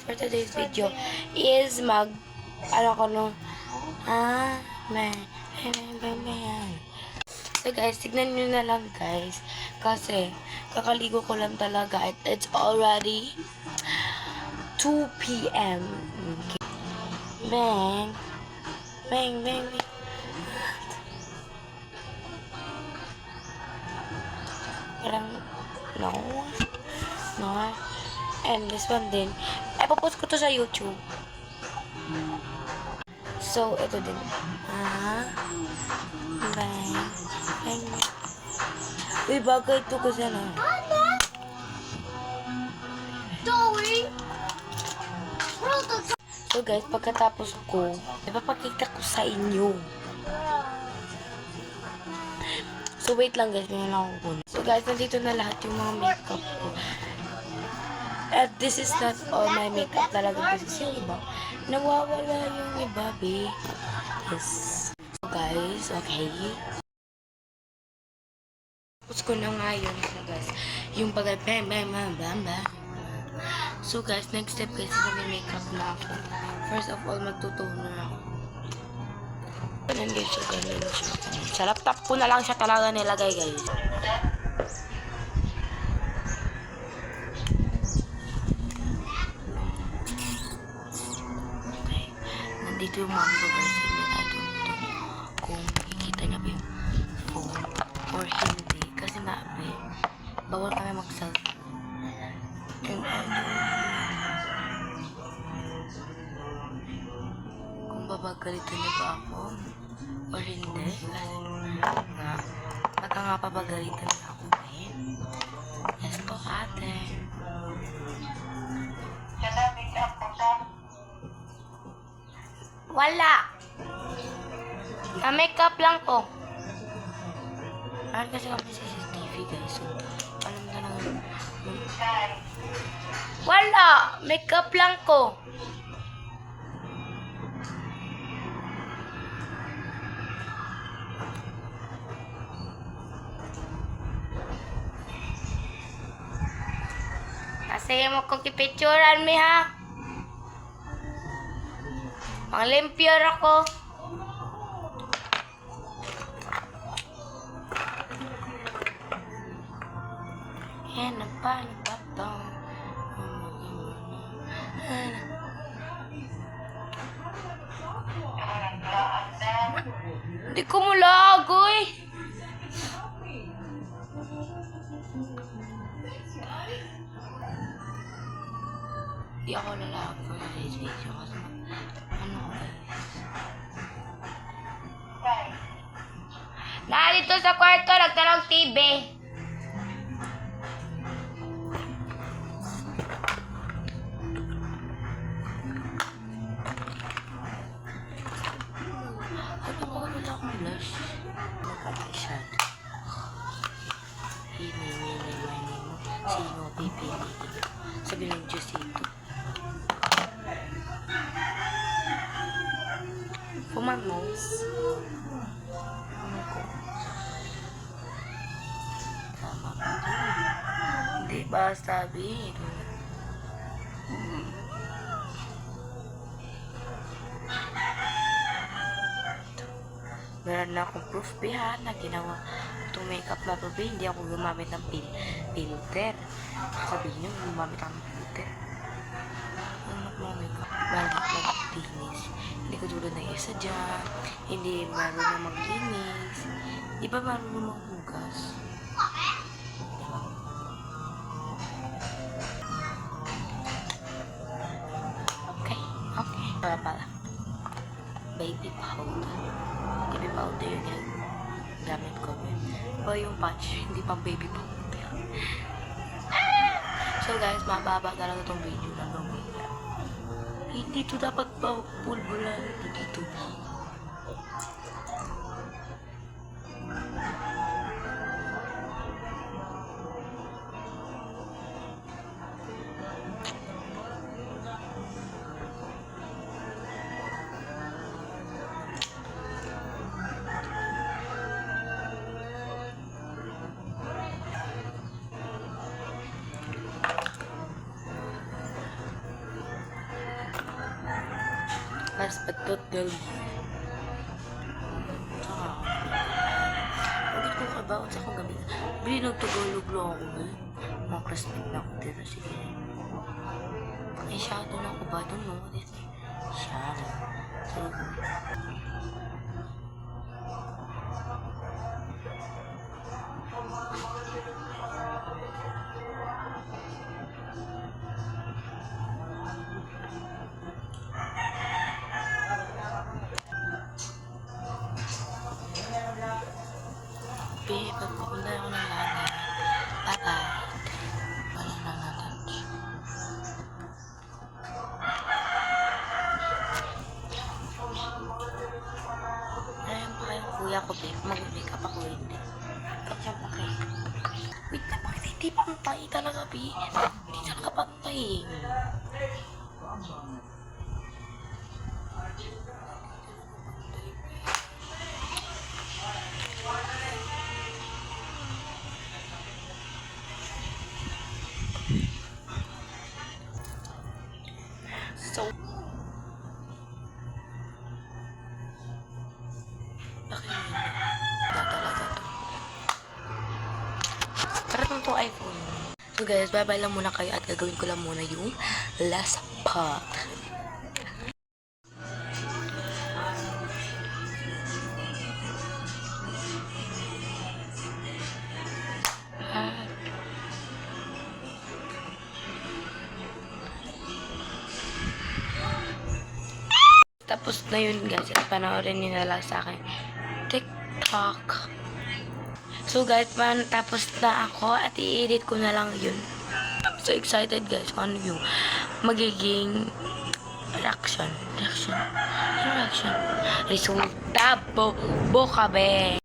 for today's video is ano ko no, So guys, tignan nyo na lang guys, kasi kakaligo ko lang talaga at it's already 2 p.m. Okay. Bang, bang, bang, bang. Parang, no, and this one din, ay popost ko to sa YouTube. So, ito din. Bang, bang. Uy, bagay ito ko sana. So guys, pagkatapos ko, ipapakita ko sa inyo. So wait lang guys, may lang ako. So guys, nandito na lahat yung mga makeup ko. At this is not all my makeup talaga. This is yung iba. Nawawala yung iba, babe. Yes. So guys, okay. Tapos ko na nga yun, guys. Yung bagay, bam, bam, bam, bam, bam. So guys, next step guys, may makeup na ako. First of all, magtutoner ako. Nandito siya, ganun siya. Sa laptop ko na lang siya talaga nilagay guys. Okay. Nandito yung mga guys. I don't know kung makikita niya ba yung phone or hindi. Kasi nga, bawal kami mag-selfie. And kung babagalitan niyo ba ako or hindi, kasi nga baka nga papagalitan niyo ako ngayon. Yes po ate. Wala, na makeup lang po. Ano kasi kami sa CCTV guys, so alam na lang. Wala, makeup lang ko. Kasi mo kong kipicturan mi ha. Manglimpyor ako. Yan na pa, Hindi ko mulagoy. Hindi ako lalago for today's video kasi ano guys. Dito sa kwarto, nagtanong TV. Sino pipili? Sabi ng Diyos ito. Pumamos. Tama ba ito? Hindi ba sabi? Meron na akong proof bihan na ginawa itong makeup na to, hindi ako gumamit ng filter. Sabihin nyo, gumamit ako ng filter. Ano makeup? Maglinis. Hindi ko tulad ng isa dyan. Hindi marunong maglinis. Di ba marunong maghugas? Okay. Pala. Baby powder. Baby powder yun yan. Gamit ko. Iba yung patch, hindi pang baby powder. So guys, mababa talaga tong video na gawin. Hindi to dapat pulbulan. Hindi to. Last but not the least. Saka, ulit ko kabaon sa akong gabi. Bili nagtagalog lang ako eh. Mga classmate na ako dito. Sige. Ay, shadow na ako ba doon, no? Shadow. So, babe, pagpapunta ako ng langit. Bye-bye. Wala na natin. Ayun pa kayong kuya ko, babe. Mag-make up ako, hindi. Kapag pa kayo. Wait na, bakit hindi pantay talaga, babe? Hindi talaga pantay. So, bakit talaga to? Parang itong iPhone. So guys, bye-bye lang muna kayo at gagawin ko lang muna yung last part. Tapos na yun guys, at panoorin nyo na lang sa akin TikTok. So guys, tapos na ako at i-edit ko na lang yun. I'm so excited guys kung ano yung magiging reaction. Resulta, bokabe.